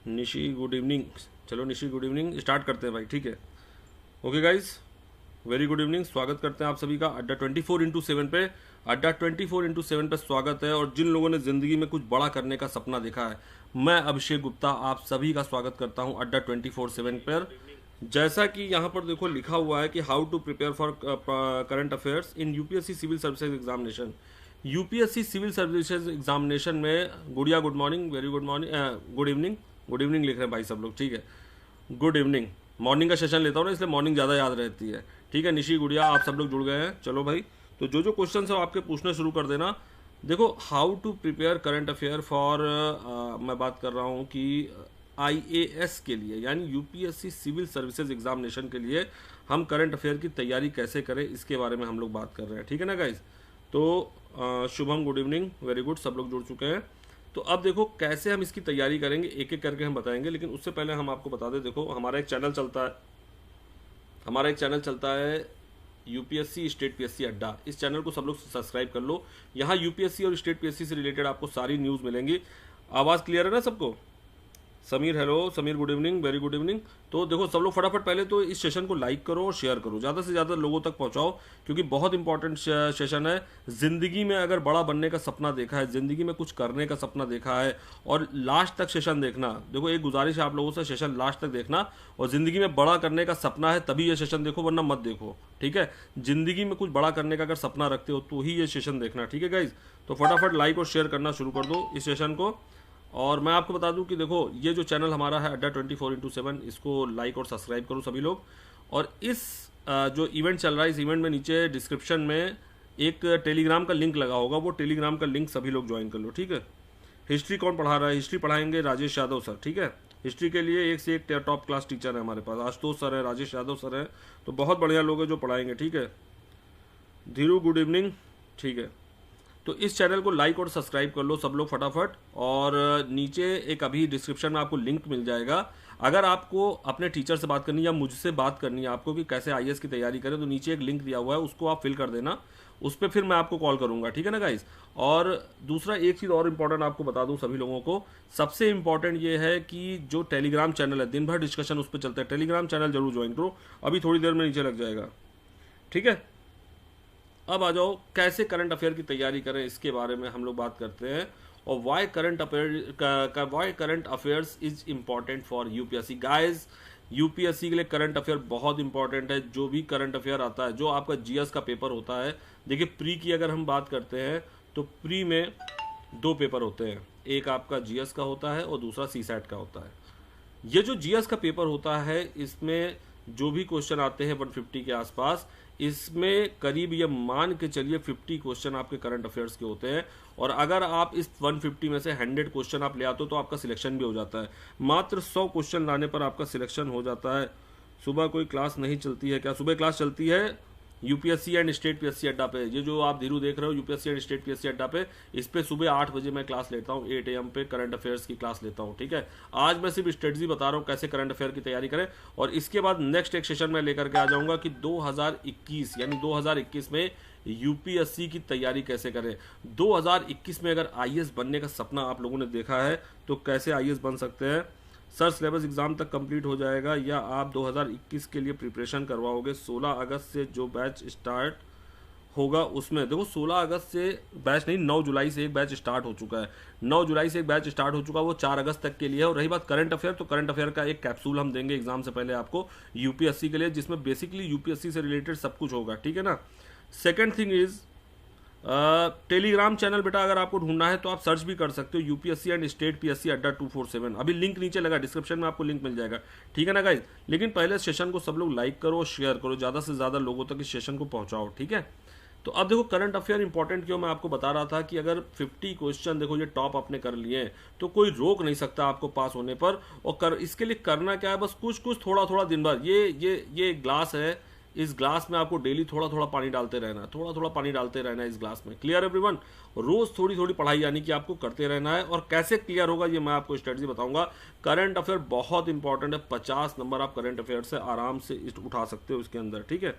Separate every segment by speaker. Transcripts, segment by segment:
Speaker 1: Nishi good evening. चलो Nishi good evening, start करते हैं भाई, ठीक है। Okay guys, very good evening. स्वागत करते हैं आप सभी का अड्डा 24x7 पे। अड्डा 24x7 पे स्वागत है। और जिन लोगों ने ज़िंदगी में कुछ बड़ा करने का सपना देखा है, मैं अभिषेक गुप्ता आप सभी का स्वागत करता हूं अड्डा 24/7 पर। जैसा कि यहाँ पर देखो लिखा हुआ है कि how to prepare for current affairs in UPSC civil services examination. UPSC civil services examination में गुड़िया good morning, very good morning, good evening, good evening लिख रहे हैं भाई सब लोग, ठीक है। गुड इवनिंग, मॉर्निंग का सेशन लेता हूँ ना, इसलिए मॉर्निंग ज़्यादा याद रहती है, ठीक है। निशी गुड़िया आप सब लोग जुड़ गए हैं, चलो भाई। तो जो क्वेश्चन है आपके पूछने शुरू कर देना। देखो, how to prepare current affair for, मैं बात कर रहा हूँ कि आईएएस के लिए, यानी यूपीएससी सिविल सर्विसेज एग्जामिनेशन के लिए हम करंट अफेयर की तैयारी कैसे करें, इसके बारे में हम लोग बात कर रहे हैं, ठीक है ना गाइज। तो Shubham good evening, very good, सब लोग जुड़ चुके हैं। तो अब देखो कैसे हम इसकी तैयारी करेंगे, एक एक करके हम बताएंगे, लेकिन उससे पहले हम आपको बता दें, देखो हमारा एक चैनल चलता है यूपीएससी स्टेट पीएससी अड्डा। इस चैनल को सब लोग सब्सक्राइब कर लो। यहाँ यूपीएससी और स्टेट पीएससी से रिलेटेड आपको सारी न्यूज़ मिलेंगी। आवाज़ क्लियर है ना सबको? Sameer hello, Sameer good evening, very good evening. तो देखो सब लोग फटाफट पहले तो इस सेशन को लाइक करो और शेयर करो, ज़्यादा से ज़्यादा लोगों तक पहुंचाओ, क्योंकि बहुत इंपॉर्टेंट सेशन है। ज़िंदगी में अगर बड़ा बनने का सपना देखा है, ज़िंदगी में कुछ करने का सपना देखा है, और लास्ट तक सेशन देखना। देखो एक गुजारिश है आप लोगों से, सेशन लास्ट तक देखना, और ज़िंदगी में बड़ा करने का सपना है तभी ये सेशन देखो, वरना मत देखो, ठीक है। ज़िंदगी में कुछ बड़ा करने का अगर सपना रखते हो तो ही ये सेशन देखना, ठीक है गाइज। तो फटाफट लाइक और शेयर करना शुरू कर दो इस सेशन को। और मैं आपको बता दूं कि देखो ये जो चैनल हमारा है अड्डा 24x7, इसको लाइक और सब्सक्राइब करो सभी लोग। और इस जो इवेंट चल रहा है, इस इवेंट में नीचे डिस्क्रिप्शन में एक टेलीग्राम का लिंक लगा होगा, वो टेलीग्राम का लिंक सभी लोग ज्वाइन कर लो, ठीक है। हिस्ट्री कौन पढ़ा रहा है? हिस्ट्री पढ़ाएंगे राजेश यादव सर, ठीक है। हिस्ट्री के लिए एक से एक टॉप क्लास टीचर है हमारे पास, आशुतोष सर है, राजेश यादव सर है, तो बहुत बढ़िया लोग हैं जो पढ़ाएंगे, ठीक है। धीरू गुड इवनिंग, ठीक है। तो इस चैनल को लाइक और सब्सक्राइब कर लो सब लोग फटाफट। और नीचे एक अभी डिस्क्रिप्शन में आपको लिंक मिल जाएगा। अगर आपको अपने टीचर से बात करनी है या मुझसे बात करनी है आपको कि कैसे आईएएस की तैयारी करें, तो नीचे एक लिंक दिया हुआ है, उसको आप फिल कर देना, उस पर फिर मैं आपको कॉल करूंगा, ठीक है ना गाइज। और दूसरा एक चीज़ और इम्पॉर्टेंट आपको बता दूं सभी लोगों को, सबसे इम्पॉर्टेंट ये है कि जो टेलीग्राम चैनल है, दिन भर डिस्कशन उस पर चलता है, टेलीग्राम चैनल जरूर ज्वाइन करो, अभी थोड़ी देर में नीचे लग जाएगा, ठीक है। अब आ जाओ कैसे करंट अफेयर की तैयारी करें, इसके बारे में हम लोग बात करते हैं। और why current affairs is important for UPSC guys. UPSC के लिए करंट अफेयर बहुत इंपॉर्टेंट है। जो भी करंट अफेयर आता है, जो आपका जीएस का पेपर होता है, देखिए प्री की अगर हम बात करते हैं तो प्री में दो पेपर होते हैं, एक आपका जीएस का होता है और दूसरा सीसैट का होता है। ये जो जीएस का पेपर होता है, इसमें जो भी क्वेश्चन आते हैं 150 के आसपास, इसमें करीब ये मान के चलिए 50 क्वेश्चन आपके करंट अफेयर्स के होते हैं। और अगर आप इस 150 में से 100 क्वेश्चन आप ले आते हो तो आपका सिलेक्शन भी हो जाता है। मात्र 100 क्वेश्चन लाने पर आपका सिलेक्शन हो जाता है। सुबह कोई क्लास नहीं चलती है क्या? सुबह क्लास चलती है यूपीएससी एंड स्टेट पीएससी अड्डा पे। ये जो आप धीरू देख रहे हो यूपीएससी एंड स्टेट पीएससी अड्डा पे, इस पे सुबह 8 बजे मैं क्लास लेता हूँ, 8 AM पे करंट अफेयर्स की क्लास लेता हूँ, ठीक है। आज मैं सिर्फ स्ट्रेटजी बता रहा हूँ कैसे करंट अफेयर की तैयारी करें। और इसके बाद नेक्स्ट एक सेशन में लेकर के आ जाऊंगा कि 2021 यानी 2021 में यूपीएससी की तैयारी कैसे करें। 2021 में अगर आईएएस बनने का सपना आप लोगों ने देखा है तो कैसे आईएएस बन सकते हैं। सर सिलेबस एग्जाम तक कंप्लीट हो जाएगा या आप 2021 के लिए प्रिपरेशन करवाओगे? 16 अगस्त से जो बैच स्टार्ट होगा उसमें, देखो 16 अगस्त से बैच नहीं, 9 जुलाई से एक बैच स्टार्ट हो चुका है। 9 जुलाई से एक बैच स्टार्ट हो चुका है, वो 4 अगस्त तक के लिए है। और रही बात करंट अफेयर, तो करंट अफेयर का एक कैप्सूल हम देंगे एग्जाम से पहले आपको यूपीएससी के लिए, जिसमें बेसिकली यूपीएससी से रिलेटेड सब कुछ होगा, ठीक है ना। Second thing is Telegram channel बेटा अगर आपको ढूंढना है तो आप सर्च भी कर सकते हो, यूपीएससी एंड स्टेट पीएससी अड्डा 247। अभी लिंक नीचे लगा, डिस्क्रिप्शन में आपको लिंक मिल जाएगा, ठीक है ना गाइज। लेकिन पहले सेशन को सब लोग लाइक करो, शेयर करो, ज़्यादा से ज़्यादा लोगों तक इस सेशन को पहुंचाओ, ठीक है। तो अब देखो करंट अफेयर इंपॉर्टेंट क्यों, मैं आपको बता रहा था कि अगर 50 क्वेश्चन देखो ये टॉप आपने कर लिए हैं तो कोई रोक नहीं सकता आपको पास होने पर। और इसके लिए करना क्या है, बस कुछ कुछ थोड़ा थोड़ा दिन भर, ये ग्लास है, इस ग्लास में आपको डेली थोड़ा थोड़ा पानी डालते रहना है, थोड़ा थोड़ा पानी डालते रहना है इस ग्लास में। Clear everyone? रोज थोड़ी थोड़ी पढ़ाई यानी कि आपको करते रहना है। और कैसे क्लियर होगा ये मैं आपको स्ट्रेटजी बताऊंगा। करंट अफेयर बहुत इंपॉर्टेंट है, 50 नंबर आप करंट अफेयर से आराम से उठा सकते हो इसके अंदर, ठीक है।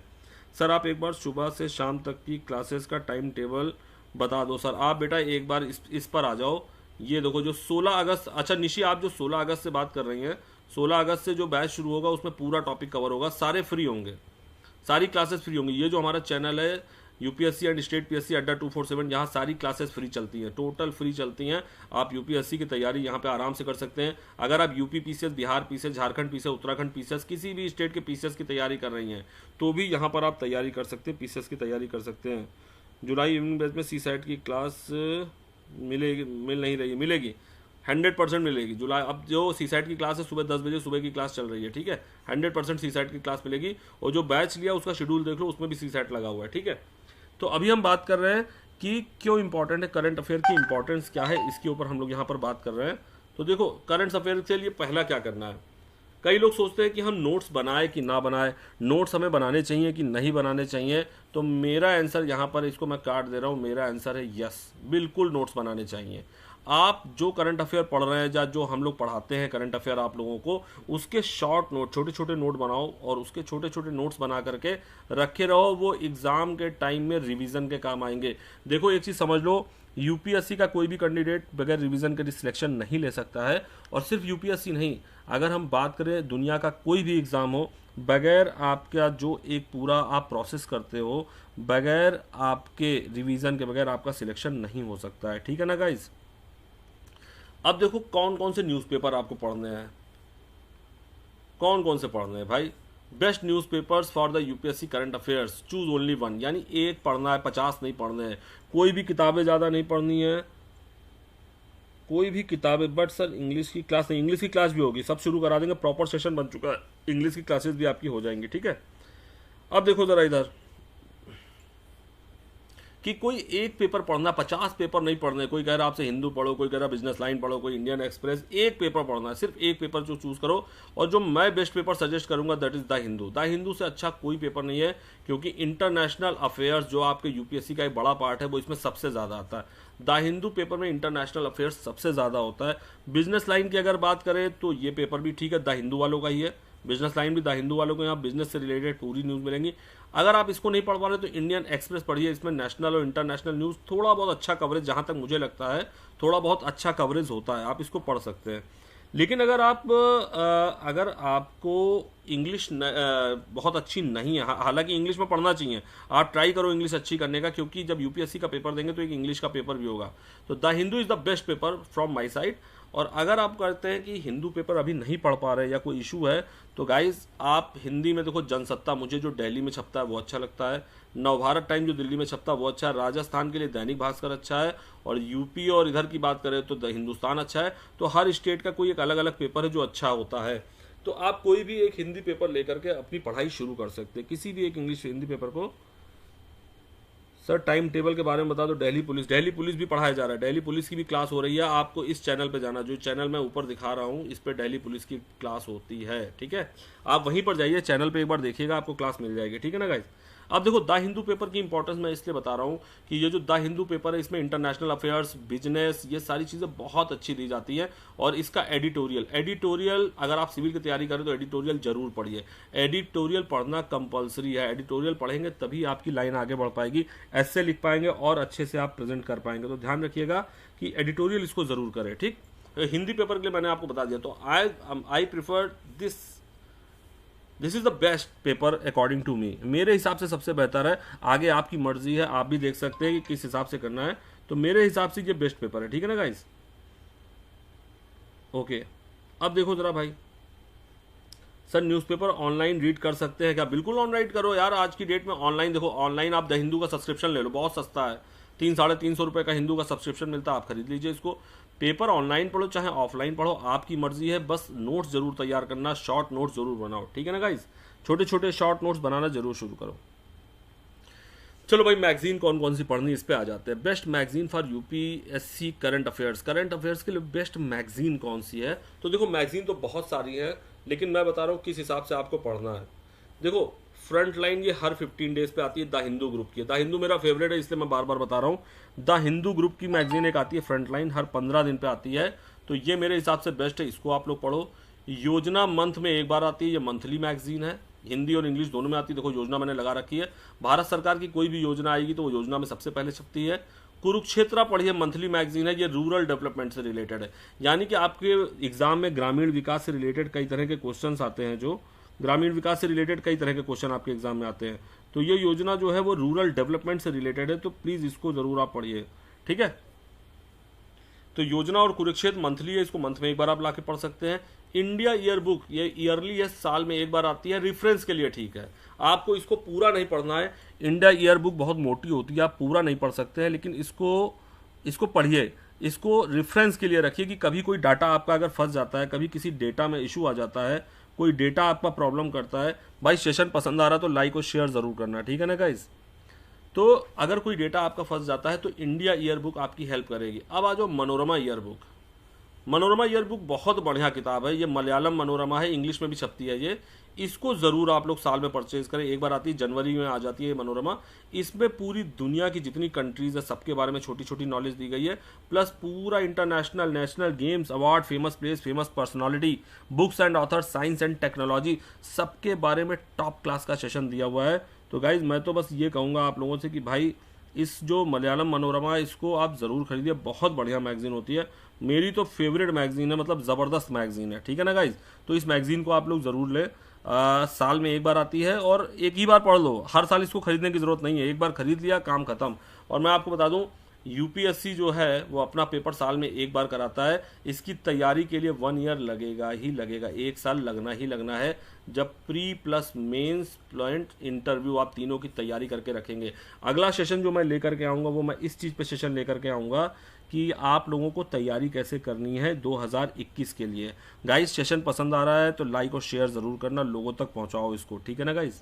Speaker 1: सर आप एक बार सुबह से शाम तक की क्लासेस का टाइम टेबल बता दो। सर आप बेटा एक बार इस पर आ जाओ ये देखो जो 16 अगस्त, अच्छा निशी आप जो 16 अगस्त से बात कर रही हैं, 16 अगस्त से जो बैच शुरू होगा उसमें पूरा टॉपिक कवर होगा, सारे फ्री होंगे, सारी क्लासेस फ्री होंगी। ये जो हमारा चैनल है यूपीएससी एंड स्टेट पीएससी अड्डा 247, यहाँ सारी क्लासेस फ्री चलती हैं, टोटल फ्री चलती हैं। आप यूपीएससी की तैयारी यहाँ पे आराम से कर सकते हैं। अगर आप UP PCS, Bihar PCS, Jharkhand PCS, Uttarakhand PCS, किसी भी स्टेट के पीसीएस की तैयारी कर रही हैं तो भी यहाँ पर आप तैयारी कर सकते हैं, पीसीएस की तैयारी कर सकते हैं। जुलाई इवनिंग बैच में सी सेट की क्लास मिलेगी, मिल नहीं रही, मिलेगी 100% मिलेगी। जुलाई अब जो सी सेट की क्लास है सुबह 10 बजे सुबह की क्लास चल रही है, ठीक है, 100% सी सेट की क्लास मिलेगी। और जो बैच लिया उसका शेड्यूल देख लो, उसमें भी सी सेट लगा हुआ है, ठीक है। तो अभी हम बात कर रहे हैं कि क्यों इंपॉर्टेंट है, करंट अफेयर की इंपॉर्टेंस क्या है, इसके ऊपर हम लोग यहाँ पर बात कर रहे हैं। तो देखो करंट अफेयर के लिए पहला क्या करना है, कई लोग सोचते हैं कि हम नोट्स बनाए कि ना बनाए, नोट्स हमें बनाने चाहिए कि नहीं बनाने चाहिए। तो मेरा आंसर यहाँ पर, इसको मैं काट दे रहा हूँ, मेरा आंसर है यस, बिल्कुल नोट्स बनाने चाहिए। आप जो करंट अफेयर पढ़ रहे हैं या जो हम लोग पढ़ाते हैं करंट अफेयर आप लोगों को, उसके शॉर्ट नोट, छोटे छोटे नोट बनाओ और उसके छोटे छोटे नोट्स बना करके रखे रहो, वो एग्ज़ाम के टाइम में रिवीजन के काम आएंगे। देखो एक चीज़ समझ लो, यूपीएससी का कोई भी कैंडिडेट बगैर रिवीजन के सिलेक्शन नहीं ले सकता है। और सिर्फ यूपीएससी नहीं, अगर हम बात करें दुनिया का कोई भी एग्ज़ाम हो, बगैर आपका जो एक पूरा आप प्रोसेस करते हो, बगैर आपके रिवीजन के बगैर आपका सिलेक्शन नहीं हो सकता है, ठीक है ना गाइज। अब देखो कौन कौन से न्यूज़पेपर आपको पढ़ने हैं, कौन कौन से पढ़ने हैं भाई। Best newspapers for the UPSC current affairs, choose only one, यानी एक पढ़ना है, 50 नहीं पढ़ने हैं। कोई भी किताबें ज़्यादा नहीं पढ़नी है, कोई भी किताबें। बट सर इंग्लिश की क्लास नहीं, इंग्लिश की क्लास भी होगी, सब शुरू करा देंगे, प्रॉपर सेशन बन चुका है, इंग्लिश की क्लासेस भी आपकी हो जाएंगी, ठीक है। अब देखो ज़रा इधर कि कोई एक पेपर पढ़ना, 50 पेपर नहीं पढ़ने। कोई कह रहा आपसे हिंदू पढ़ो, कोई कह रहा बिजनेस लाइन पढ़ो, कोई इंडियन एक्सप्रेस, एक पेपर पढ़ना है, सिर्फ एक पेपर जो चूज करो। और जो मैं बेस्ट पेपर सजेस्ट करूंगा that is the Hindu. The Hindu से अच्छा कोई पेपर नहीं है, क्योंकि इंटरनेशनल अफेयर्स जो आपके यूपीएससी का एक बड़ा पार्ट है वो इसमें सबसे ज़्यादा आता है। द हिंदू पेपर में इंटरनेशनल अफेयर्स सबसे ज़्यादा होता है। बिजनेस लाइन की अगर बात करें तो ये पेपर भी ठीक है, द हिंदू वालों का ही है। बिजनेस लाइन भी द हिंदू वालों को, यहाँ बिजनेस से रिलेटेड पूरी न्यूज़ मिलेंगी। अगर आप इसको नहीं पढ़ पा रहे तो इंडियन एक्सप्रेस पढ़िए, इसमें नेशनल और इंटरनेशनल न्यूज़ थोड़ा बहुत अच्छा कवरेज, जहाँ तक मुझे लगता है थोड़ा बहुत अच्छा कवरेज होता है, आप इसको पढ़ सकते हैं। लेकिन अगर आपको इंग्लिश बहुत अच्छी नहीं है, हालांकि इंग्लिश में पढ़ना चाहिए, आप ट्राई करो इंग्लिश अच्छी करने का, क्योंकि जब यूपीएससी का पेपर देंगे तो एक इंग्लिश का पेपर भी होगा। तो the Hindu is the best paper from my side. और अगर आप कहते हैं कि हिंदू पेपर अभी नहीं पढ़ पा रहे या कोई इशू है, तो गाइज आप हिंदी में देखो जनसत्ता, मुझे जो दिल्ली में छपता है वो अच्छा लगता है। नवभारत टाइम जो दिल्ली में छपता है वो अच्छा है। राजस्थान के लिए दैनिक भास्कर अच्छा है। और यूपी और इधर की बात करें तो द हिंदुस्तान अच्छा है। तो हर स्टेट का कोई एक अलग अलग पेपर है जो अच्छा होता है। तो आप कोई भी एक हिंदी पेपर लेकर के अपनी पढ़ाई शुरू कर सकते हैं, किसी भी एक इंग्लिश हिंदी पेपर को। सर टाइम टेबल के बारे में बता दो। दिल्ली पुलिस भी पढ़ाया जा रहा है, दिल्ली पुलिस की भी क्लास हो रही है। आपको इस चैनल पे जाना, जो चैनल मैं ऊपर दिखा रहा हूँ इस पे दिल्ली पुलिस की क्लास होती है, ठीक है। आप वहीं पर जाइए, चैनल पे एक बार देखिएगा, आपको क्लास मिल जाएगी, ठीक है ना गाइज। अब देखो द हिंदू पेपर की इंपॉर्टेंस मैं इसलिए बता रहा हूँ कि ये जो द हिंदू पेपर है इसमें इंटरनेशनल अफेयर्स, बिजनेस, ये सारी चीज़ें बहुत अच्छी दी जाती हैं। और इसका एडिटोरियल अगर आप सिविल की तैयारी करें तो एडिटोरियल जरूर पढ़िए। एडिटोरियल पढ़ना कंपलसरी है, एडिटोरियल पढ़ेंगे तभी आपकी लाइन आगे बढ़ पाएगी, ऐसे लिख पाएंगे और अच्छे से आप प्रेजेंट कर पाएंगे। तो ध्यान रखिएगा कि एडिटोरियल इसको जरूर करें, ठीक। हिंदी पेपर के लिए मैंने आपको बता दिया। तो I prefer this is the best paper according to me, मेरे हिसाब से सबसे बेहतर है। आगे आपकी मर्जी है, आप भी देख सकते हैं कि किस हिसाब से करना है। तो मेरे हिसाब से ये बेस्ट पेपर है, ठीक है ना गाइस। ओके, अब देखो जरा भाई, सर न्यूज़पेपर ऑनलाइन रीड कर सकते हैं क्या? बिल्कुल ऑनलाइन करो यार, आज की डेट में ऑनलाइन। देखो ऑनलाइन आप द हिंदू का सब्सक्रिप्शन ले लो, बहुत सस्ता है, 300-350 रुपये का हिंदू का सब्सक्रिप्शन मिलता है, आप खरीद लीजिए इसको। पेपर ऑनलाइन पढ़ो चाहे ऑफलाइन पढ़ो, आपकी मर्जी है, बस नोट्स जरूर तैयार करना, शॉर्ट नोट्स जरूर बनाओ, ठीक है ना गाइज। छोटे छोटे शॉर्ट नोट्स बनाना जरूर शुरू करो। चलो भाई, मैगजीन कौन कौन सी पढ़नी, इस पे आ जाते हैं। Best magazine for UPSC current affairs के लिए बेस्ट मैगजीन कौन सी है? तो देखो मैगजीन तो बहुत सारी है, लेकिन मैं बता रहा हूँ किस हिसाब से आपको पढ़ना है। देखो फ्रंट लाइन ये हर 15 डेज पे आती है, द हिंदू ग्रुप की। द हिंदू मेरा फेवरेट है, इसलिए मैं बार बार बता रहा हूँ। द हिंदू ग्रुप की मैगजीन एक आती है फ्रंट लाइन, हर 15 दिन पे आती है, तो ये मेरे हिसाब से बेस्ट है, इसको आप लोग पढ़ो। योजना मंथ में एक बार आती है, ये मंथली मैगजीन है, हिंदी और इंग्लिश दोनों में आती है। देखो योजना मैंने लगा रखी है, भारत सरकार की कोई भी योजना आएगी तो वो योजना में सबसे पहले छपती है। कुरुक्षेत्रा पढ़िए, मंथली मैगजीन है, ये रूरल डेवलपमेंट से रिलेटेड है। यानी कि आपके एग्जाम में ग्रामीण विकास से रिलेटेड कई तरह के क्वेश्चंस आते हैं, जो ग्रामीण विकास से रिलेटेड कई तरह के क्वेश्चन आपके एग्जाम में आते हैं। तो ये योजना जो है वो रूरल डेवलपमेंट से रिलेटेड है, तो प्लीज इसको जरूर आप पढ़िए, ठीक है। तो योजना और कुरुक्षेत्र मंथली है, इसको मंथ में एक बार आप लाके पढ़ सकते हैं। इंडिया ईयर बुक, ये ईयरली है, साल में एक बार आती है, रेफरेंस के लिए ठीक है। आपको इसको पूरा नहीं पढ़ना है, इंडिया ईयर बुक बहुत मोटी होती है, आप पूरा नहीं पढ़ सकते हैं, लेकिन इसको पढ़िए, इसको रेफरेंस के लिए रखिए कि कभी कोई डाटा आपका अगर फंस जाता है, कभी किसी डेटा में इशू आ जाता है, कोई डेटा आपका प्रॉब्लम करता है। भाई सेशन पसंद आ रहा तो लाइक और शेयर जरूर करना, ठीक है ना गाइस। तो अगर कोई डेटा आपका फंस जाता है तो इंडिया ईयर बुक आपकी हेल्प करेगी। अब आ जाओ Manorama year book. Manorama year book बहुत बढ़िया किताब है, ये मलयालम मनोरमा है, इंग्लिश में भी छपती है ये। इसको ज़रूर आप लोग साल में परचेज करें, एक बार आती है जनवरी में आ जाती है मनोरमा। इसमें पूरी दुनिया की जितनी कंट्रीज है सबके बारे में छोटी छोटी नॉलेज दी गई है, प्लस पूरा international national games, award, famous place, famous personality, books and author, science and technology, सबके बारे में टॉप क्लास का सेशन दिया हुआ है। तो गाइज मैं तो बस ये कहूँगा आप लोगों से कि भाई इस जो मलयालम मनोरमा है इसको आप ज़रूर खरीदिए, बहुत बढ़िया मैगजीन होती है, मेरी तो फेवरेट मैगजीन है, मतलब ज़बरदस्त मैगजीन है, ठीक है ना गाइज। तो इस मैगजीन को आप लोग ज़रूर लें, साल में एक बार आती है और एक ही बार पढ़ लो, हर साल इसको खरीदने की ज़रूरत नहीं है, एक बार खरीद लिया काम खत्म। और मैं आपको बता दूं यूपीएससी जो है वो अपना पेपर साल में एक बार कराता है, इसकी तैयारी के लिए 1 ईयर लगेगा ही लगेगा, 1 साल लगना ही लगना है। जब प्री प्लस मेंस प्लांट इंटरव्यू आप तीनों की तैयारी करके रखेंगे। अगला सेशन जो मैं लेकर के आऊँगा वो मैं इस चीज़ पे सेशन लेकर के आऊँगा कि आप लोगों को तैयारी कैसे करनी है 2021 के लिए। गाइस सेशन पसंद आ रहा है तो लाइक और शेयर ज़रूर करना, लोगों तक पहुँचाओ इसको, ठीक है ना गाइस।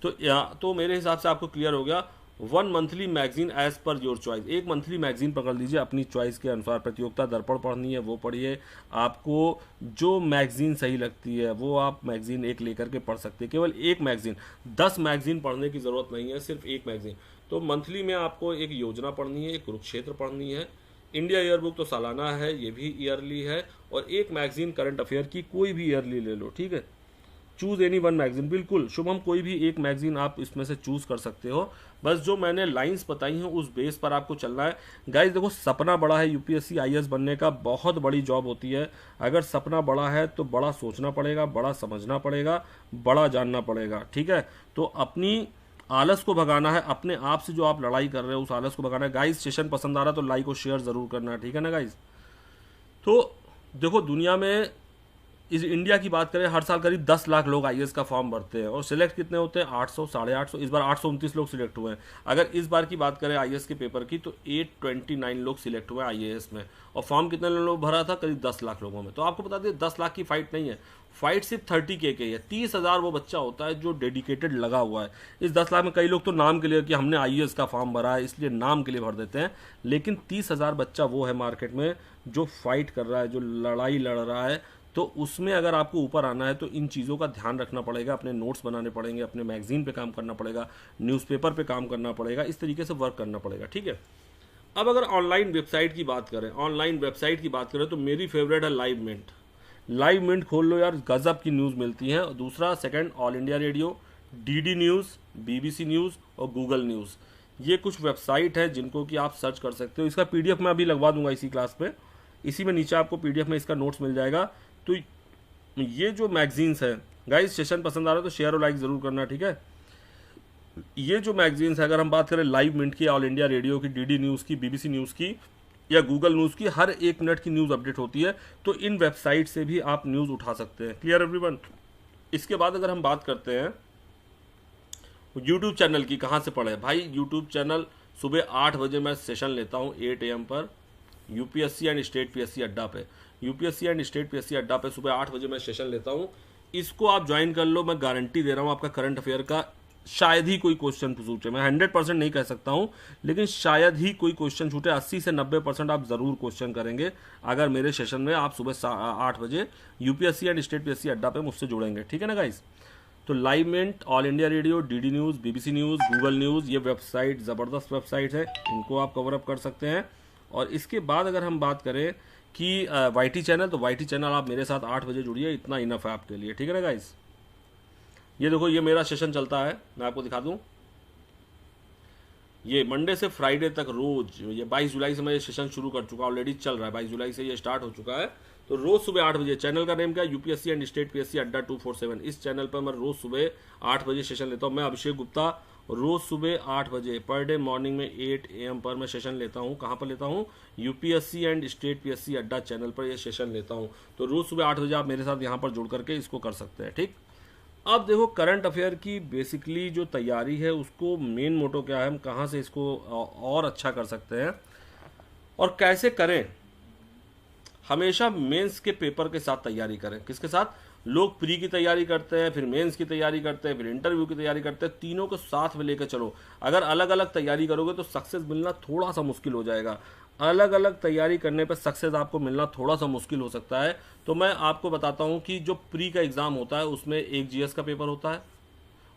Speaker 1: तो मेरे हिसाब से आपको क्लियर हो गया। 1 monthly magazine as per your choice, एक मंथली मैगजीन पकड़ लीजिए अपनी चॉइस के अनुसार। प्रतियोगिता दर्पण पढ़नी है वो पढ़िए, आपको जो मैगजीन सही लगती है वो आप मैगजीन एक लेकर के पढ़ सकते हैं। केवल एक मैगजीन, 10 मैगजीन पढ़ने की ज़रूरत नहीं है, सिर्फ एक मैगजीन। तो मंथली में आपको एक योजना पढ़नी है, एक कुरुक्षेत्र पढ़नी है, इंडिया ईयर बुक तो सालाना है, ये भी ईयरली है, और एक मैगजीन करंट अफेयर की कोई भी ईयरली ले लो, ठीक है। चूज एनी 1 मैगजीन, बिल्कुल शुभम, कोई भी एक मैगजीन आप इसमें से चूज कर सकते हो। बस जो मैंने लाइंस बताई हैं उस बेस पर आपको चलना है। गाइस देखो, सपना बड़ा है, यूपीएससी आईएएस बनने का बहुत बड़ी जॉब होती है। अगर सपना बड़ा है तो बड़ा सोचना पड़ेगा, बड़ा समझना पड़ेगा, बड़ा जानना पड़ेगा, ठीक है। तो अपनी आलस को भगाना है, अपने आप से जो आप लड़ाई कर रहे हो उस आलस को भगाना है। गाइस सेशन पसंद आ रहा तो लाइक और शेयर जरूर करना, ठीक है ना गाइस। तो देखो दुनिया में इस इंडिया की बात करें, हर साल करीब 10 लाख लोग आईएएस का फॉर्म भरते हैं और सिलेक्ट कितने होते हैं, 800, 850, इस बार 829 लोग सिलेक्ट हुए हैं। अगर इस बार की बात करें आईएएस के पेपर की तो 829 लोग सिलेक्ट हुए हैं आईएएस में, और फॉर्म कितने लोग भरा था, करीब 10 लाख लोगों में। तो आपको बता दें 10 लाख की फाइट नहीं है, फाइट सिर्फ 30K की है। 30,000 वो बच्चा होता है जो डेडिकेटेड लगा हुआ है। इस 10 लाख में कई लोग तो नाम के लिए कि हमने आईएएस का फॉर्म भरा है इसलिए नाम के लिए भर देते हैं, लेकिन 30,000 बच्चा वो है मार्केट में जो फाइट कर रहा है, जो लड़ाई लड़ रहा है। तो उसमें अगर आपको ऊपर आना है तो इन चीज़ों का ध्यान रखना पड़ेगा, अपने नोट्स बनाने पड़ेंगे, अपने मैगजीन पे काम करना पड़ेगा, न्यूज़पेपर पे काम करना पड़ेगा, इस तरीके से वर्क करना पड़ेगा, ठीक है। अब अगर ऑनलाइन वेबसाइट की बात करें, तो मेरी फेवरेट है लाइव मिंट। लाइव मिंट खोल लो यार, गजब की न्यूज़ मिलती है। दूसरा second all India Radio, DD News, BBC news और गूगल न्यूज़, ये कुछ वेबसाइट है जिनको कि आप सर्च कर सकते हो। इसका पीडीएफ मैं अभी लगवा दूंगा इसी क्लास पे, इसी में नीचे आपको पीडीएफ में इसका नोट्स मिल जाएगा। तो ये जो मैगजीन्स है गाइस, सेशन पसंद आ रहा है तो शेयर और लाइक जरूर करना, ठीक है। ये जो मैगजीन्स है, अगर हम बात करें लाइव मिंट की, ऑल इंडिया रेडियो की, डीडी न्यूज़ की, बीबीसी न्यूज़ की या गूगल न्यूज़ की, हर 1 मिनट की न्यूज़ अपडेट होती है। तो इन वेबसाइट से भी आप न्यूज़ उठा सकते हैं। Clear everyone. इसके बाद अगर हम बात करते हैं यूट्यूब चैनल की, कहाँ से पढ़े भाई। यूट्यूब चैनल सुबह 8 बजे मैं सेशन लेता हूँ 8 AM पर, यूपीएससी एंड स्टेट पीएससी अड्डा पे। यूपीएससी एंड स्टेट पीएससी अड्डा पे सुबह 8 बजे मैं सेशन लेता हूँ। इसको आप ज्वाइन कर लो, मैं गारंटी दे रहा हूँ आपका करंट अफेयर का शायद ही कोई क्वेश्चन पूछे। मैं 100% नहीं कह सकता हूँ, लेकिन शायद ही कोई क्वेश्चन छूटे। 80 से 90% आप जरूर क्वेश्चन करेंगे अगर मेरे सेशन में आप सुबह 8 बजे यूपीएससी एंड स्टेट पीएससी अड्डा पे मुझसे जुड़ेंगे, ठीक है ना गाइस। तो Live Mint, All India Radio, DD News, BBC News, Google News, ये वेबसाइट ज़बरदस्त वेबसाइट है, इनको आप कवर अप कर सकते हैं। और इसके बाद अगर हम बात करें कि वाईटी चैनल, तो वाईटी चैनल आप मेरे साथ 8 बजे जुड़िए, इतना इनफ है आपके लिए, ठीक है ना गाइस। ये देखो ये मेरा सेशन चलता है, मैं आपको दिखा दूं। ये मंडे से फ्राइडे तक रोज, ये 22 जुलाई से मैं ये सेशन शुरू कर चुका, ऑलरेडी चल रहा है, 22 जुलाई से ये स्टार्ट हो चुका है। तो रोज सुबह 8 बजे, चैनल का नेम क्या है, यूपीएससी एंड स्टेट पीएससी अड्डा 247। इस चैनल पर मैं रोज सुबह 8 बजे सेशन लेता हूँ। मैं अभिषेक गुप्ता रोज सुबह 8 बजे पर डे मॉर्निंग में 8 AM पर मैं सेशन लेता हूँ। कहाँ पर लेता हूँ? यूपीएससी एंड स्टेट पीएससी अड्डा चैनल पर ये सेशन लेता हूँ। तो रोज सुबह 8 बजे आप मेरे साथ यहाँ पर जुड़ करके इसको कर सकते हैं, ठीक। अब देखो करंट अफेयर की बेसिकली जो तैयारी है उसको मेन मोटो क्या है, हम कहाँ से इसको और अच्छा कर सकते हैं और कैसे करें। हमेशा मेंस के पेपर के साथ तैयारी करें। किसके साथ? लोग प्री की तैयारी करते हैं, फिर मेंस की तैयारी करते हैं, फिर इंटरव्यू की तैयारी करते हैं, तीनों को साथ में लेकर चलो। अगर अलग अलग तैयारी करोगे तो सक्सेस मिलना थोड़ा सा मुश्किल हो जाएगा। अलग अलग तैयारी करने पर सक्सेस आपको मिलना थोड़ा सा मुश्किल हो सकता है। तो मैं आपको बताता हूँ कि जो प्री का एग्ज़ाम होता है उसमें एक जीएस का पेपर होता है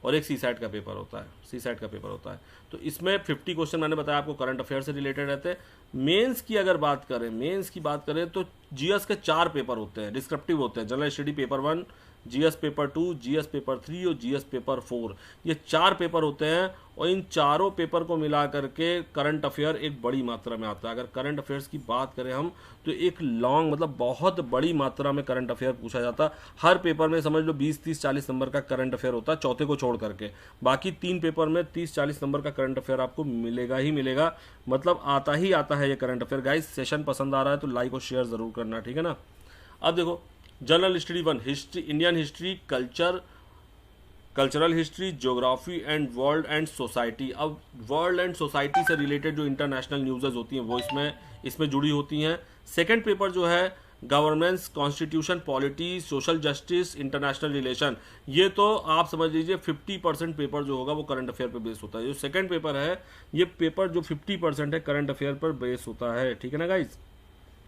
Speaker 1: और एक सीसैट का पेपर होता है, सीसैट का पेपर होता है। तो इसमें 50 क्वेश्चन मैंने बताया आपको करंट अफेयर से रिलेटेड रहते हैं। मेंस की अगर बात करें, मेंस की बात करें तो जीएस के 4 पेपर होते हैं, डिस्क्रिप्टिव होते हैं, general study paper 1, GS paper 2, GS paper 3 और जीएस पेपर 4। ये 4 पेपर होते हैं और इन चारों पेपर को मिला करके करंट अफेयर एक बड़ी मात्रा में आता है। अगर करंट अफेयर्स की बात करें हम तो एक लॉन्ग मतलब बहुत बड़ी मात्रा में करंट अफेयर पूछा जाता है। हर पेपर में समझ लो 20, 30, 40 नंबर का करंट अफेयर होता है, चौथे को छोड़ करके। बाकी 3 पेपर में 30, 40 नंबर का करंट अफेयर आपको मिलेगा ही मिलेगा, मतलब आता ही आता है ये करंट अफेयर। गाइस सेशन पसंद आ रहा है तो लाइक और शेयर जरूर करना, ठीक है ना। अब देखो general study 1, history, Indian history, cultural history, geography and world and society. अब वर्ल्ड एंड सोसाइटी से रिलेटेड जो इंटरनेशनल न्यूज़ होती हैं वो इसमें जुड़ी होती हैं। सेकंड पेपर जो है governance, constitution, polity, social justice, international relation. ये तो आप समझ लीजिए 50% पेपर जो होगा वो करंट अफेयर पर बेस होता है। जो सेकंड पेपर है ये पेपर जो 50% है करंट अफेयर पर बेस होता है, ठीक है ना गाइज।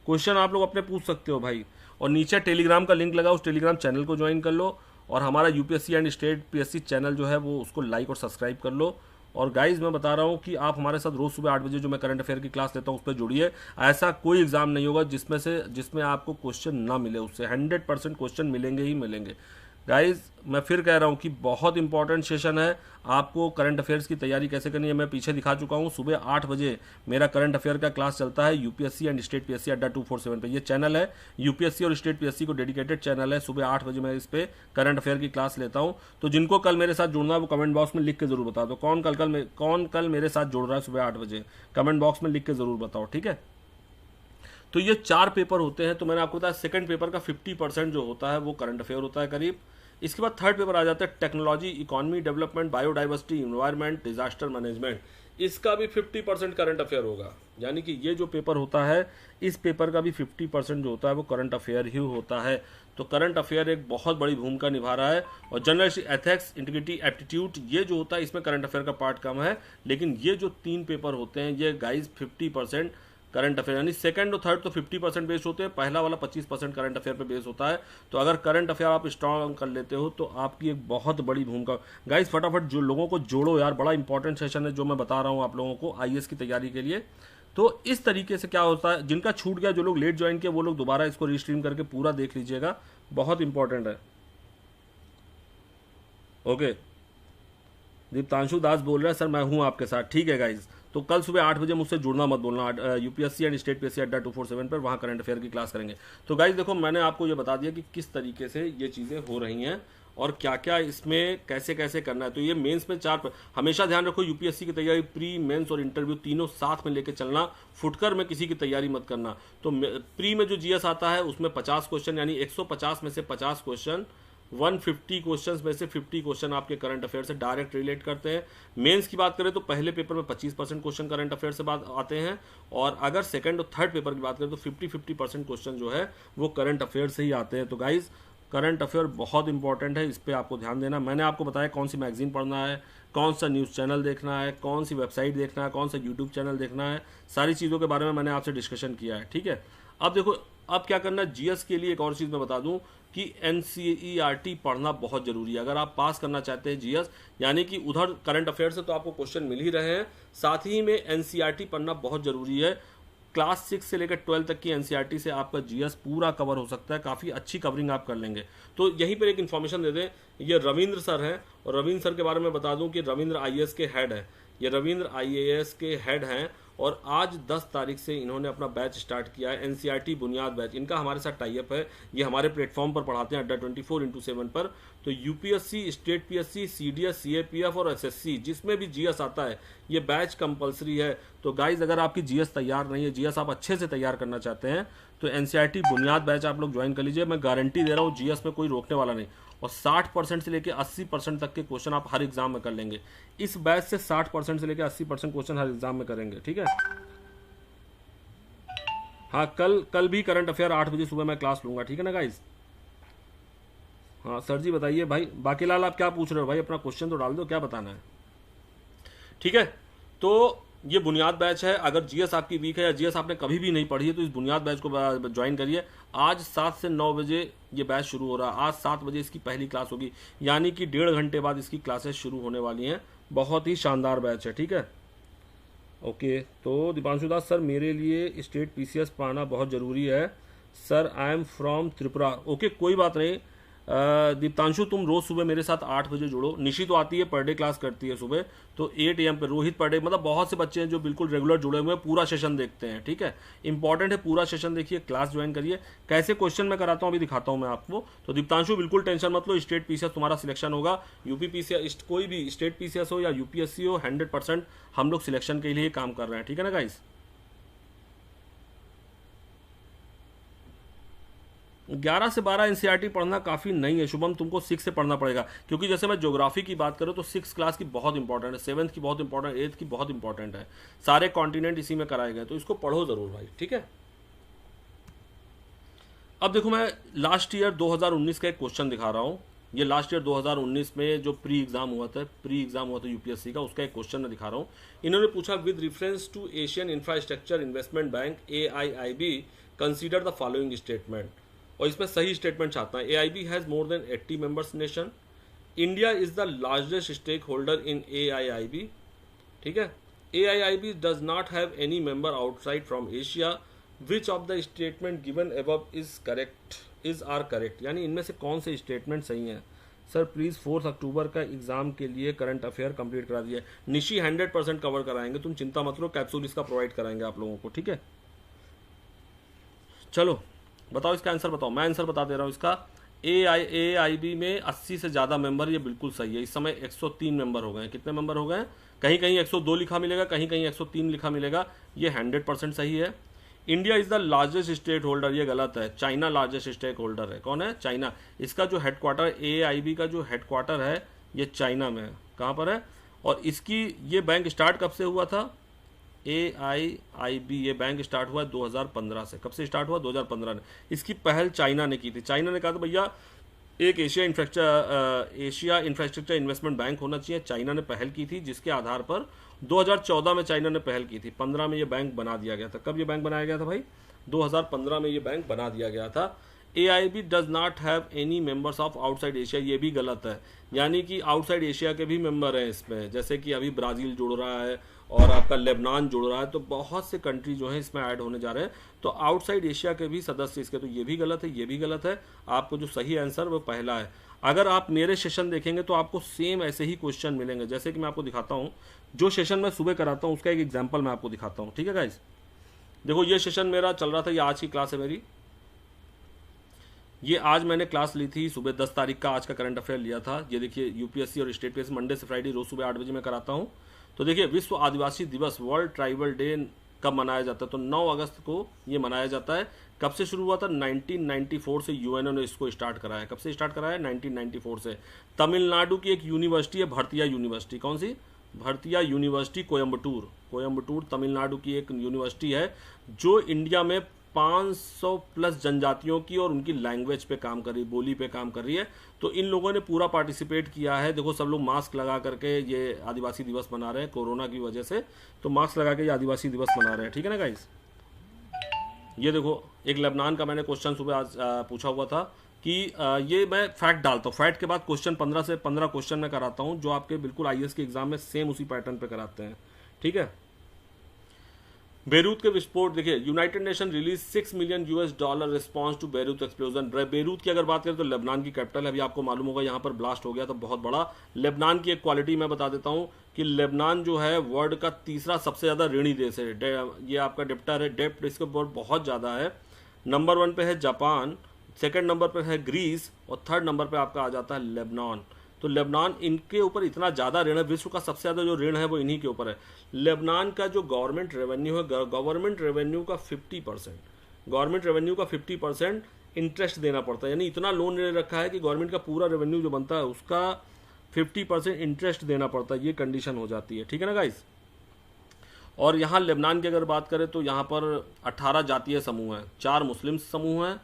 Speaker 1: क्वेश्चन आप लोग अपने पूछ सकते हो भाई। और नीचे टेलीग्राम का लिंक लगा, उस टेलीग्राम चैनल को ज्वाइन कर लो और हमारा UPSC and state PSC channel जो है वो उसको लाइक और सब्सक्राइब कर लो। और गाइज मैं बता रहा हूँ कि आप हमारे साथ रोज सुबह 8 बजे जो मैं करंट अफेयर की क्लास लेता हूँ उस पर जुड़िए। ऐसा कोई एग्जाम नहीं होगा जिसमें आपको क्वेश्चन ना मिले, उससे 100% क्वेश्चन मिलेंगे ही मिलेंगे। गाइज मैं फिर कह रहा हूँ कि बहुत इंपॉर्टेंट सेशन है। आपको करंट अफेयर्स की तैयारी कैसे करनी है मैं पीछे दिखा चुका हूँ। सुबह 8 बजे मेरा करंट अफेयर का क्लास चलता है यूपीएससी एंड स्टेट पीएससी अड्डा 247 पे। ये चैनल है यूपीएससी और स्टेट पीएससी को डेडिकेटेड चैनल है। सुबह 8 बजे मैं इस पे करंट अफेयर की क्लास लेता हूँ। तो जिनको कल मेरे साथ जुड़ना है वो कमेंट बॉक्स में लिख के जरूर बता दो। कौन कल मेरे साथ जुड़ रहा है सुबह 8 बजे, कमेंट बॉक्स में लिख के जरूर बताओ, ठीक है। तो ये 4 पेपर होते हैं। तो मैंने आपको बताया सेकंड पेपर का 50% जो होता है वो करंट अफेयर होता है करीब। इसके बाद थर्ड पेपर आ जाता है technology, economy development, biodiversity, environment, disaster management. इसका भी 50% करंट अफेयर होगा। यानी कि ये जो पेपर होता है इस पेपर का भी 50% जो होता है वो करंट अफेयर ही होता है। तो करंट अफेयर एक बहुत बड़ी भूमिका निभा रहा है। और जनरल एथिक्स, इंटीग्रिटी, एप्टीट्यूड ये जो होता है इसमें करंट अफेयर का पार्ट कम है। लेकिन ये जो 3 पेपर होते हैं ये गाइज 50% करंट अफेयर, यानी सेकंड और थर्ड तो 50% बेस्ड होते हैं, पहला वाला 25% करंट अफेयर पे बेस होता है। तो अगर करंट अफेयर आप स्ट्रॉन्ग कर लेते हो तो आपकी एक बहुत बड़ी भूमिका। गाइस फटाफट जो लोगों को जोड़ो यार, बड़ा इंपॉर्टेंट सेशन है जो मैं बता रहा हूँ आप लोगों को आईएएस की तैयारी के लिए। तो इस तरीके से क्या होता है, जिनका छूट गया, जो लोग लेट ज्वाइन किए वो लोग दोबारा इसको रीस्ट्रीम करके पूरा देख लीजिएगा, बहुत इंपॉर्टेंट है। ओके, दीप्तांशु दास बोल रहे हैं सर मैं हूं आपके साथ, ठीक है गाइज। तो कल सुबह 8 बजे मुझसे जुड़ना मत बोलना, यूपीएससी एंड स्टेट पीएससी अड्डा 247 पर, वहाँ करंट अफेयर की क्लास करेंगे। तो गाइज देखो मैंने आपको ये बता दिया कि किस तरीके से ये चीज़ें हो रही हैं और क्या क्या इसमें कैसे कैसे करना है। तो ये मेंस में 4 हमेशा ध्यान रखो, यूपीएससी की तैयारी प्री, मेंस और इंटरव्यू तीनों साथ में लेके चलना, फुटकर में किसी की तैयारी मत करना। तो प्री में जो जीएस आता है उसमें 50 क्वेश्चन, यानी 150 में से 50 क्वेश्चन, 150 क्वेश्चंस में से 50 क्वेश्चन आपके करंट अफेयर से डायरेक्ट रिलेट करते हैं। मेंस की बात करें तो पहले पेपर में 25% क्वेश्चन करंट अफेयर से बात आते हैं, और अगर सेकंड और थर्ड पेपर की बात करें तो 50% क्वेश्चन जो है वो करंट अफेयर से ही आते हैं। तो गाइज करंट अफेयर बहुत इंपॉर्टेंट है, इस पर आपको ध्यान देना। मैंने आपको बताया कौन सी मैगजीन पढ़ना है, कौन सा न्यूज़ चैनल देखना है, कौन सी वेबसाइट देखना है, कौन सा यूट्यूब चैनल देखना है, सारी चीज़ों के बारे में मैंने आपसे डिस्कशन किया है, ठीक है। अब देखो अब क्या करना है, जीएस के लिए एक और चीज़ मैं बता दूं कि एनसीईआरटी पढ़ना बहुत जरूरी है। अगर आप पास करना चाहते हैं जीएस, यानी कि उधर करंट अफेयर से तो आपको क्वेश्चन मिल ही रहे हैं, साथ ही में एनसीईआरटी पढ़ना बहुत जरूरी है। क्लास 6 से लेकर 12 तक की एनसीईआरटी से आपका जीएस पूरा कवर हो सकता है, काफ़ी अच्छी कवरिंग आप कर लेंगे। तो यहीं पर एक इन्फॉर्मेशन दे दें, ये रविंद्र सर हैं, और रविंद्र सर के बारे में बता दूं कि रविंद्र आईएएस के हेड है, ये रविंद्र आईएएस के हेड हैं और आज 10 तारीख से इन्होंने अपना बैच स्टार्ट किया है, एनसीईआरटी बुनियाद बैच। इनका हमारे साथ टाई अप है, ये हमारे प्लेटफॉर्म पर पढ़ाते हैं अड्डा 24/7 पर। तो UPSC, state PSC, CDS, CAPF और एसएससी जिसमें भी जीएस आता है ये बैच कंपलसरी है। तो गाइज अगर आपकी जीएस तैयार नहीं है, जीएस आप अच्छे से तैयार करना चाहते हैं तो एनसीईआरटी बुनियाद बैच आप लोग ज्वाइन कर लीजिए। मैं गारंटी दे रहा हूँ जीएस में कोई रोकने वाला नहीं, और 60% से लेकर 80% तक के क्वेश्चन आप हर एग्जाम में कर लेंगे। इस बैच से 60% से लेकर 80% क्वेश्चन हर एग्जाम में करेंगे, ठीक है। हाँ, कल भी करंट अफेयर 8 बजे सुबह मैं क्लास लूंगा, ठीक है ना गाइज। हाँ सर जी बताइए भाई। बाकीलाल आप क्या पूछ रहे हो भाई, अपना क्वेश्चन तो डाल दो, क्या बताना है, ठीक है। तो ये बुनियाद बैच है। अगर जीएस आपकी वीक है या जीएस आपने कभी भी नहीं पढ़ी है तो इस बुनियाद बैच को ज्वाइन करिए। आज 7 से 9 बजे ये बैच शुरू हो रहा है। आज 7 बजे इसकी पहली क्लास होगी, यानी कि 1.5 घंटे बाद इसकी क्लासेस शुरू होने वाली हैं। बहुत ही शानदार बैच है, ठीक है। ओके, तो दीपांशु दास सर मेरे लिए स्टेट पीसीएस पढ़ाना बहुत ज़रूरी है sir, I am from Tripura. Okay कोई बात नहीं दीप्तांशु, तुम रोज सुबह मेरे साथ 8 बजे जुड़ो। निशी तो आती है, पर डे क्लास करती है सुबह, तो 8 AM पे। रोहित पर डे, मतलब बहुत से बच्चे हैं जो बिल्कुल रेगुलर जुड़े हुए हैं, पूरा सेशन देखते हैं, ठीक है। इंपॉर्टेंट है, पूरा सेशन देखिए, क्लास ज्वाइन करिए। कैसे क्वेश्चन मैं कराता हूँ अभी दिखाता हूँ मैं आपको। तो दीप्तांशु बिल्कुल टेंशन मत लो, स्टेट पीसीएस तुम्हारा सिलेक्शन होगा। यूपी पीसीएस, कोई भी स्टेट पीसीएस हो या यूपीएससी हो, 100% हम लोग सिलेक्शन के लिए काम कर रहे हैं, ठीक है ना गाइस। 11 से 12 एनसीईआरटी पढ़ना काफ़ी नहीं है शुभम, तुमको 6 से पढ़ना पड़ेगा। क्योंकि जैसे मैं ज्योग्राफी की बात करूँ तो 6 क्लास की बहुत इंपॉर्टेंट है, 7th की बहुत इंपॉर्टेंट, 8th की बहुत इंपॉर्टेंट है। सारे कॉन्टिनेंट इसी में कराए गए, तो इसको पढ़ो जरूर भाई, ठीक है। अब देखो मैं लास्ट ईयर 2019 का एक क्वेश्चन दिखा रहा हूँ। ये लास्ट ईयर 2019 में जो प्री एग्जाम हुआ था यूपीएससी का, उसका एक क्वेश्चन मैं दिखा रहा हूँ। इन्होंने पूछा with reference to Asian Infrastructure Investment Bank AIIB consider the following statement. और इसमें सही स्टेटमेंट चाहता है। AIB has more than 80 members nation. India is the largest stakeholder in AIIB, ठीक है। AIIB does not have any member outside from Asia. Which of the statement given above is correct, is are correct. यानी इनमें से कौन से statement सही हैं। Sir please 4 अक्टूबर का एग्जाम के लिए करंट अफेयर कंप्लीट करा दिए। निशी 100% कवर कराएंगे, तुम चिंता मत लो, कैप्सूल इसका प्रोवाइड कराएंगे आप लोगों को, ठीक है। चलो बताओ इसका आंसर बताओ, मैं आंसर बता दे रहा हूँ इसका। AIB में 80 से ज़्यादा मेंबर, ये बिल्कुल सही है। इस समय 103 मेंबर हो गए हैं। कितने मेंबर हो गए हैं? कहीं कहीं 102 लिखा मिलेगा, कहीं कहीं 103 लिखा मिलेगा। ये 100% सही है। India is the largest state holder, ये गलत है। चाइना लार्जेस्ट स्टेक होल्डर है। कौन है? चाइना। इसका जो हेडक्वार्टर, AIB का जो हेडक्वार्टर है ये चाइना में है। कहाँ पर है? और इसकी ये बैंक स्टार्ट कब से हुआ था? AIIB ये बैंक स्टार्ट हुआ 2015 से। कब से स्टार्ट हुआ? 2015 में। इसकी पहल चाइना ने की थी। चाइना ने कहा था भैया एक एशिया इंफ्रास्ट्रक्चर इन्वेस्टमेंट बैंक होना चाहिए। चाइना ने पहल की थी, जिसके आधार पर 2014 में चाइना ने पहल की थी। 15 में ये बैंक बना दिया गया था। कब ये बैंक बनाया गया था भाई? 2015 में ये बैंक बना दिया गया था। AIB does not have any members of outside Asia, ये भी गलत है। यानी कि आउटसाइड एशिया के भी मेंबर हैं इसमें, जैसे कि अभी ब्राज़ील जुड़ रहा है और आपका लेबनान जुड़ रहा है, तो बहुत से कंट्री जो है इसमें ऐड होने जा रहे हैं। तो आउटसाइड एशिया के भी सदस्य इसके, तो ये भी गलत है, ये भी गलत है। आपको जो सही आंसर वो पहला है। अगर आप मेरे सेशन देखेंगे तो आपको सेम ऐसे ही क्वेश्चन मिलेंगे, जैसे कि मैं आपको दिखाता हूँ। जो सेशन मैं सुबह कराता हूँ उसका एक एग्जाम्पल मैं आपको दिखाता हूँ, ठीक है गाइज। देखो ये सेशन मेरा चल रहा था, ये आज की क्लास है मेरी। ये आज मैंने क्लास ली थी सुबह 10 तारीख का, आज का करंट अफेयर लिया था। ये देखिए यूपीएससी और स्टेट पीएससी मंडे से फ्राइडे रोज सुबह 8 बजे मैं कराता हूँ। तो देखिए विश्व आदिवासी दिवस, वर्ल्ड ट्राइबल डे कब मनाया जाता है? तो 9 अगस्त को ये मनाया जाता है। कब से शुरू हुआ था? 1994 से यूएनओ ने इसको स्टार्ट कराया। कब से स्टार्ट कराया? 1994 से। तमिलनाडु की एक यूनिवर्सिटी है भारतीय यूनिवर्सिटी। कौन सी? भारतीय यूनिवर्सिटी कोयम्बटूर। कोयम्बटूर तमिलनाडु की एक यूनिवर्सिटी है जो इंडिया में 500 प्लस जनजातियों की और उनकी लैंग्वेज पे काम कर रही, बोली पे काम कर रही है। तो इन लोगों ने पूरा पार्टिसिपेट किया है। देखो सब लोग मास्क लगा करके ये आदिवासी दिवस मना रहे हैं कोरोना की वजह से, तो मास्क लगा के ये आदिवासी दिवस मना रहे हैं, ठीक है ना गाइस। ये देखो एक लेबनान का मैंने क्वेश्चन सुबह आज पूछा हुआ था कि ये मैं फैक्ट डालता हूँ, फैक्ट के बाद क्वेश्चन 15 से 15 क्वेश्चन मैं कराता हूँ जो आपके बिल्कुल IAS के एग्जाम में सेम उसी पैटर्न पे कराते हैं, ठीक है। बेरूत के विस्फोट देखिए, United Nation release $6 million response to Beirut explosion. Beirut की अगर बात करें तो लेबनान की कैपिटल है, अभी आपको मालूम होगा यहाँ पर ब्लास्ट हो गया तो बहुत बड़ा। लेबनान की एक क्वालिटी मैं बता देता हूँ कि लेबनान जो है वर्ल्ड का तीसरा सबसे ज़्यादा ऋणी देश है। ये आपका डेप्टर है, डेप्ट इसके ऊपर बहुत ज़्यादा है। नंबर 1 पे है जापान, सेकंड नंबर पे है ग्रीस और थर्ड नंबर पे आपका आ जाता है लेबनान। तो लेबनान, इनके ऊपर इतना ज़्यादा ऋण है, विश्व का सबसे ज़्यादा जो ऋण है वो इन्हीं के ऊपर है। लेबनान का जो गवर्नमेंट रेवेन्यू है, गवर्नमेंट रेवेन्यू का 50%, गवर्नमेंट रेवेन्यू का 50% इंटरेस्ट देना पड़ता है, यानी इतना लोन ले रखा है कि गवर्नमेंट का पूरा रेवेन्यू जो बनता है उसका 50% इंटरेस्ट देना पड़ता है। ये कंडीशन हो जाती है, ठीक है ना गाइस। और यहाँ लेबनान की अगर बात करें तो यहाँ पर 18 जातीय समूह हैं, 4 मुस्लिम समूह हैं,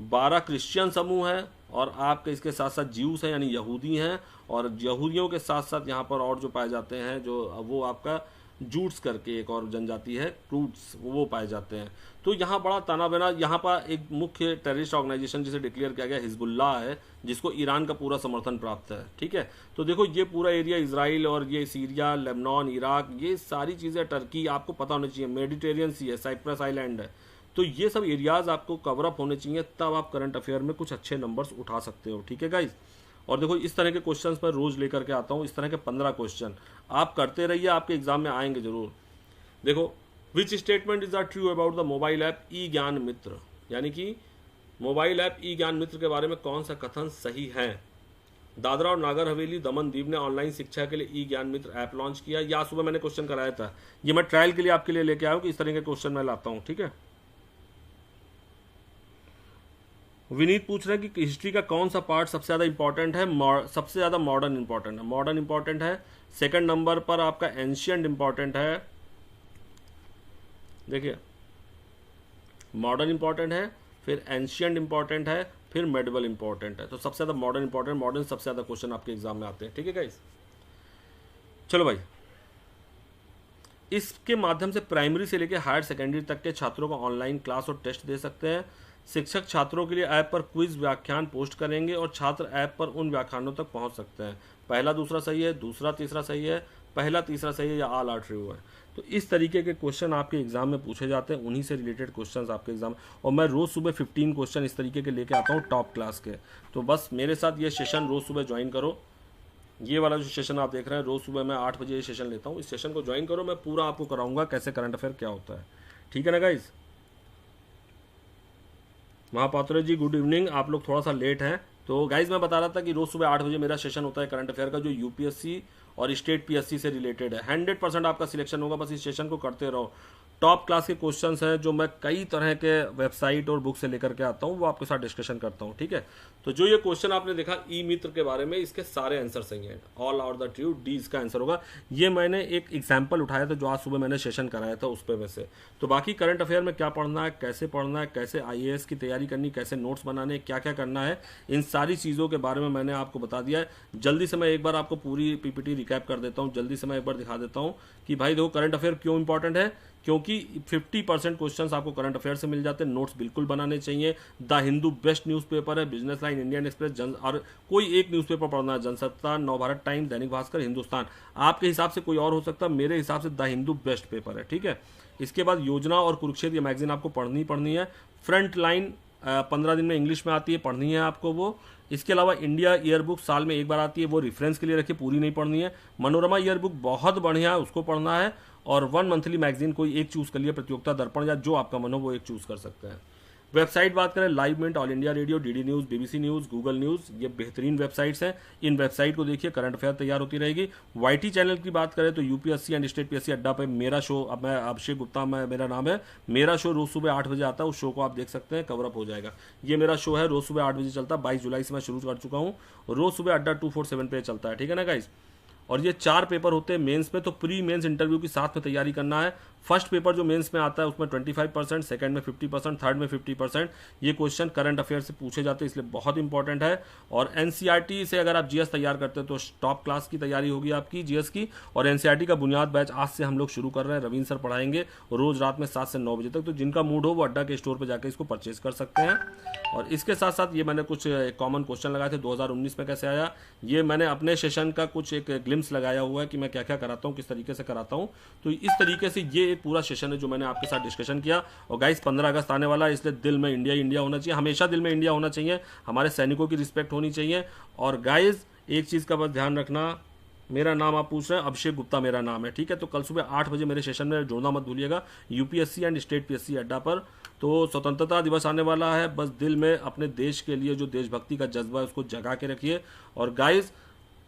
Speaker 1: 12 क्रिश्चियन समूह हैं और आपके इसके साथ साथ ज्यूस हैं यानी यहूदी हैं, और यहूदियों के साथ साथ यहाँ पर और जो पाए जाते हैं जो वो आपका जूट्स करके एक और जनजाति है, क्रूट्स, वो पाए जाते हैं। तो यहाँ बड़ा ताना बाना, यहाँ पर एक मुख्य टेररिस्ट ऑर्गेनाइजेशन जिसे डिक्लेयर किया गया हिजबुल्लाह है, जिसको ईरान का पूरा समर्थन प्राप्त है, ठीक है। तो देखो ये पूरा एरिया इसराइल और ये सीरिया, लेबनान, इराक, ये सारी चीज़ें, टर्की, आपको पता होना चाहिए, मेडिटेरियन सी है, साइप्रस आइलैंड है, तो ये सब एरियाज आपको कवर अप होने चाहिए, तब आप करंट अफेयर में कुछ अच्छे नंबर्स उठा सकते हो, ठीक है गाइज। और देखो इस तरह के क्वेश्चंस मैं रोज लेकर के आता हूँ, इस तरह के 15 क्वेश्चन आप करते रहिए, आपके एग्जाम में आएंगे जरूर। देखो, which statement is are true about the mobile app E Gyan Mitra, यानी कि मोबाइल ऐप ई ज्ञान मित्र के बारे में कौन सा कथन सही है। दादरा और नागर हवेली, दमन दीव ने ऑनलाइन शिक्षा के लिए ई ज्ञान मित्र ऐप लॉन्च किया। या सुबह मैंने क्वेश्चन कराया था, ये मैं ट्रायल के लिए आपके लिए लेके आया हूँ कि इस तरह के क्वेश्चन मैं लाता हूँ, ठीक है। विनीत पूछ रहे हैं कि हिस्ट्री का कौन सा पार्ट सबसे ज़्यादा इंपॉर्टेंट है। सबसे ज़्यादा मॉडर्न इंपॉर्टेंट है, मॉडर्न इंपॉर्टेंट है। सेकंड नंबर पर आपका एंशियंट इंपॉर्टेंट है, देखिए मॉडर्न इंपॉर्टेंट है, फिर एंशियंट इंपॉर्टेंट है, फिर मेडिवल इंपॉर्टेंट है। तो सबसे ज़्यादा मॉडर्न इंपॉर्टेंट, मॉडर्न सबसे ज़्यादा क्वेश्चन आपके एग्जाम में आते हैं, ठीक है गाइस। चलो भाई, इसके माध्यम से प्राइमरी से लेकर हायर सेकेंडरी तक के छात्रों को ऑनलाइन क्लास और टेस्ट दे सकते हैं। शिक्षक छात्रों के लिए ऐप पर क्विज व्याख्यान पोस्ट करेंगे और छात्र ऐप पर उन व्याख्यानों तक पहुंच सकते हैं। पहला दूसरा सही है, दूसरा तीसरा सही है, पहला तीसरा सही है या ऑल आर ट्रू है। तो इस तरीके के क्वेश्चन आपके एग्जाम में पूछे जाते हैं, उन्हीं से रिलेटेड क्वेश्चंस आपके एग्जाम। और मैं रोज़ सुबह 15 क्वेश्चन इस तरीके के लेके आता हूँ टॉप क्लास के। तो बस मेरे साथ ये सेशन रोज़ सुबह ज्वाइन करो। ये वाला जो सेशन आप देख रहे हैं, रोज़ सुबह मैं 8 बजे ये सेशन लेता हूँ, इस सेशन को ज्वाइन करो, मैं पूरा आपको कराऊंगा कैसे करंट अफेयर क्या होता है, ठीक है ना गाइज। महापात्रे जी गुड इवनिंग, आप लोग थोड़ा सा लेट हैं। तो गाइज मैं बता रहा था कि रोज़ सुबह 8 बजे मेरा सेशन होता है करंट अफेयर का, जो यूपीएससी और स्टेट पीएससी से रिलेटेड है। 100% आपका सिलेक्शन होगा, बस इस सेशन को करते रहो। टॉप क्लास के क्वेश्चंस हैं जो मैं कई तरह के वेबसाइट और बुक से लेकर के आता हूँ, वो आपके साथ डिस्कशन करता हूँ, ठीक है। तो जो ये क्वेश्चन आपने देखा ई मित्र के बारे में, इसके सारे आंसर सही हैं, all are the true, D इसका आंसर होगा। ये मैंने एक एग्जाम्पल उठाया था जो आज सुबह मैंने सेशन कराया था उस पे में से। तो बाकी करंट अफेयर में क्या पढ़ना है, कैसे पढ़ना है, कैसे आईएएस की तैयारी करनी, कैसे नोट्स बनाने, क्या क्या करना है, इन सारी चीज़ों के बारे में मैंने आपको बता दिया है। जल्दी से मैं एक बार आपको पूरी पीपीटी रिकैप कर देता हूँ, जल्दी से मैं एक बार दिखा देता हूँ कि भाई देखो करंट अफेयर क्यों इंपॉर्टेंट है, क्योंकि 50% क्वेश्चंस आपको करंट अफेयर से मिल जाते हैं। नोट्स बिल्कुल बनाने चाहिए। द हिंदू बेस्ट न्यूज़पेपर है, बिजनेस लाइन, इंडियन एक्सप्रेस, और कोई एक न्यूज़पेपर पढ़ना है, जनसत्ता, नवभारत टाइम, दैनिक भास्कर, हिंदुस्तान। आपके हिसाब से कोई और हो सकता है, मेरे हिसाब से द हिंदू बेस्ट पेपर है, ठीक है। इसके बाद योजना और कुरुक्षेत्र, ये मैगजीन आपको पढ़नी है। फ्रंट लाइन 15 दिन में इंग्लिश में आती है, पढ़नी है आपको वो। इसके अलावा इंडिया ईयर बुक साल में एक बार आती है, वो रेफरेंस के लिए रखिए, पूरी नहीं पढ़नी है। मनोरमा ईयर बुक बहुत बढ़िया है, उसको पढ़ना है। और 1 मंथली मैगजीन कोई एक चूज कर लिया, प्रतियोगिता दर्पण या जो आपका मन हो वो एक चूज कर सकते हैं। वेबसाइट बात करें, Live Mint, All India Radio, DD News, BBC News, Google News, ये बेहतरीन वेबसाइट्स हैं। इन वेबसाइट को देखिए, करंट अफेयर तैयार होती रहेगी। वाईटी चैनल की बात करें तो यूपीएससी एंड स्टेट पीएससी अड्डा पे मेरा शो, अब मैं अभिषेक गुप्ता मेरा नाम है, मेरा शो रोज सुबह 8 बजे आता है। उस शो को आप देख सकते हैं, कवर अप हो जाएगा। ये मेरा शो है, रोज सुबह 8 बजे चलता है, 22 जुलाई से मैं शुरू कर चुका हूँ। रोज सुबह अड्डा 247 पे चलता है, ठीक है ना गाइज। और ये 4 पेपर होते हैं मेंस में, तो प्री मेंस इंटरव्यू की साथ में तैयारी करना है। फर्स्ट पेपर जो मेंस में आता है उसमें 25%, सेकंड में 50%, थर्ड में 50%। ये क्वेश्चन करंट अफेयर से पूछे जाते हैं, इसलिए बहुत इंपॉर्टेंट है। और एनसीईआरटी से अगर आप जीएस तैयार करते हैं तो टॉप क्लास की तैयारी होगी आपकी जीएस की। और एनसीईआरटी का बुनियाद बैच आज से हम लोग शुरू कर रहे हैं, रविंद्र सर पढ़ाएंगे रोज रात में 7 से 9 बजे तक। तो जिनका मूड हो वो अड्डा के स्टोर पर जाकर इसको परचेज कर सकते हैं। और इसके साथ साथ ये मैंने कुछ कॉमन क्वेश्चन लगाए थे 2019 में कैसे आया, ये मैंने अपने सेशन का कुछ एक ग्लिम्स लगाया हुआ है कि मैं क्या क्या कराता हूँ, किस तरीके से कराता हूँ। तो इस तरीके से ये एक पूरा सेशन है जो मैंने आपके साथ डिस्कशन किया। और गाइस 15 अगस्त आने वाला है, इसलिए दिल में इंडिया इंडिया होना चाहिए, हमेशा दिल में इंडिया होना चाहिए, हमारे सैनिकों की रिस्पेक्ट होनी चाहिए। और गाइस एक चीज़ का बस ध्यान रखना, मेरा नाम आप पूछ रहे हैं, अभिषेक गुप्ता मेरा नाम है, ठीक है। तो कल सुबह 8 बजे मेरे सेशन में जुड़ना मत भूलिएगा, यूपीएससी एंड स्टेट पीएससी अड्डा पर। तो स्वतंत्रता दिवस आने वाला है, बस दिल में अपने देश के लिए जो देशभक्ति का जज्बा है उसको जगा के रखिए। और गाइस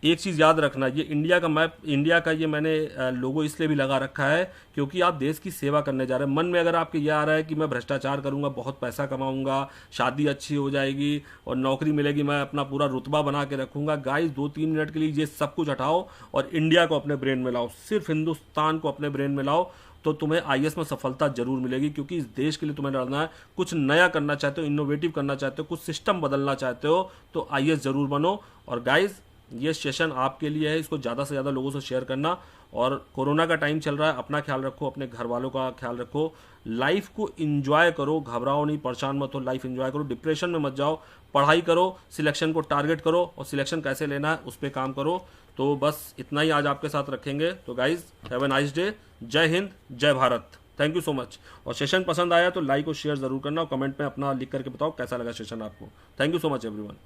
Speaker 1: एक चीज़ याद रखना, ये इंडिया का मैप, इंडिया का ये मैंने लोगो इसलिए भी लगा रखा है क्योंकि आप देश की सेवा करने जा रहे हैं। मन में अगर आपके ये आ रहा है कि मैं भ्रष्टाचार करूंगा, बहुत पैसा कमाऊंगा, शादी अच्छी हो जाएगी और नौकरी मिलेगी, मैं अपना पूरा रुतबा बना के रखूंगा, गाइस 2-3 मिनट के लिए ये सब कुछ हटाओ और इंडिया को अपने ब्रेन में लाओ, सिर्फ हिंदुस्तान को अपने ब्रेन में लाओ, तो तुम्हें आईएएस में सफलता जरूर मिलेगी। क्योंकि इस देश के लिए तुम्हें लड़ना है, कुछ नया करना चाहते हो, इनोवेटिव करना चाहते हो, कुछ सिस्टम बदलना चाहते हो, तो आईएएस जरूर बनो। और गाइस ये सेशन आपके लिए है, इसको ज़्यादा से ज़्यादा लोगों से शेयर करना। और कोरोना का टाइम चल रहा है, अपना ख्याल रखो, अपने घर वालों का ख्याल रखो, लाइफ को एंजॉय करो, घबराओ नहीं, परेशान मत हो, लाइफ एंजॉय करो, डिप्रेशन में मत जाओ, पढ़ाई करो, सिलेक्शन को टारगेट करो और सिलेक्शन कैसे लेना है उस पर काम करो। तो बस इतना ही आज आपके साथ रखेंगे। तो guys have a nice day, जय हिंद, जय Bharat, thank you so much. और सेशन पसंद आया तो लाइक और शेयर जरूर करना और कमेंट में अपना लिख करके बताओ कैसा लगा सेशन आपको। Thank you so much everyone.